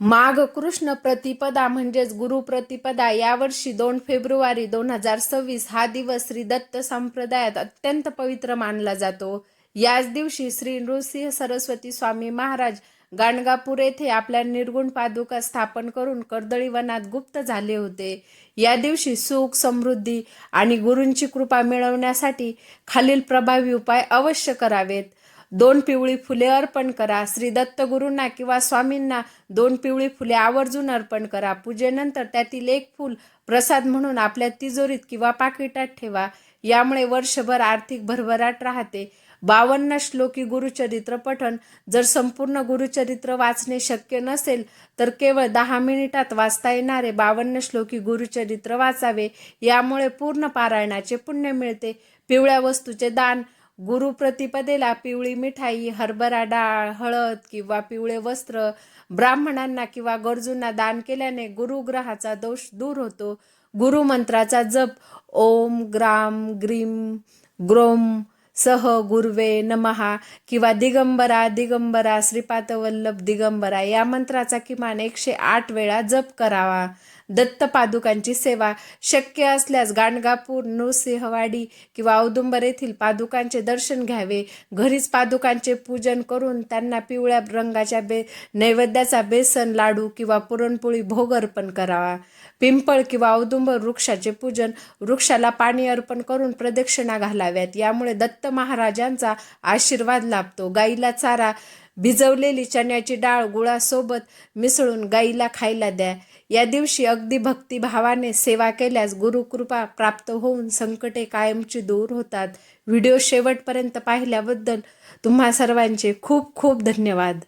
माघ कृष्ण प्रतिपदा म्हणजेच गुरुप्रतिपदा यावर्षी 2 फेब्रुवारी 2026 हा दिवस श्री दत्त संप्रदायात अत्यंत पवित्र मानला जातो. याच दिवशी श्री नृसिंह सरस्वती स्वामी महाराज गाणगापूर येथे आपल्या निर्गुण पादुका स्थापन करून कर्दळीवनात गुप्त झाले होते. या दिवशी सुख, समृद्धी आणि गुरूंची कृपा मिळवण्यासाठी खालील प्रभावी उपाय अवश्य करावेत. 2 पिवळी फुले अर्पण करा. श्री दत्तगुरूंना किंवा स्वामींना 2 पिवळी फुले आवर्जून अर्पण करा. पूजेनंतर त्यातील एक फूल प्रसाद म्हणून आपल्या तिजोरीत किंवा पाकिटात ठेवा. यामुळे वर्षभर आर्थिक भरभराट राहते. 52 श्लोकी गुरुचरित्र पठण. जर संपूर्ण गुरुचरित्र वाचणे शक्य नसेल तर केवळ 10 मिनिटात वाचता येणारे 52 श्लोकी गुरुचरित्र वाचावे. यामुळे पूर्ण पारायणाचे पुण्य मिळते. पिवळ्या वस्तूचे दान. गुरुप्रतिपदेला पिवळी मिठाई, हरभरा डाळ, हळद किंवा पिवळे वस्त्र ब्राह्मणांना किंवा गरजूंना दान केल्याने गुरुग्रहाचा दोष दूर होतो. गुरुमंत्राचा जप. ओम ग्राम ग्रीम ग्रोम सह गुर्वे नमहा किंवा दिगंबरा दिगंबरा श्रीपादवल्लभ दिगंबरा या मंत्राचा किमान 108 वेळा जप करावा. दत्तपादुकांची सेवा. शक्य असल्यास गाणगापूर, नृसिंहवाडी किंवा औदुंबर येथील पादुकांचे दर्शन घ्यावे. घरीच पादुकांचे पूजन करून त्यांना पिवळ्या रंगाच्या नैवेद्याचा बेसन लाडू किंवा पुरणपोळी भोग अर्पण करावा. पिंपळ किंवा औदुंबर वृक्षाचे पूजन. वृक्षाला पाणी अर्पण करून प्रदक्षिणा घालाव्यात. यामुळे दत्त महाराजांचा आशीर्वाद लाभतो. गाईला चारा. भिजवलेली चण्याची डाळ गुळासोबत मिसळून गाईला खायला द्या. या दिवशी अगदी भक्तिभावाने सेवा केल्यास गुरुकृपा प्राप्त होऊन संकटे कायमची दूर होतात. व्हिडिओ शेवटपर्यंत पाहिल्याबद्दल तुम्हा सर्वांचे खूप खूप धन्यवाद.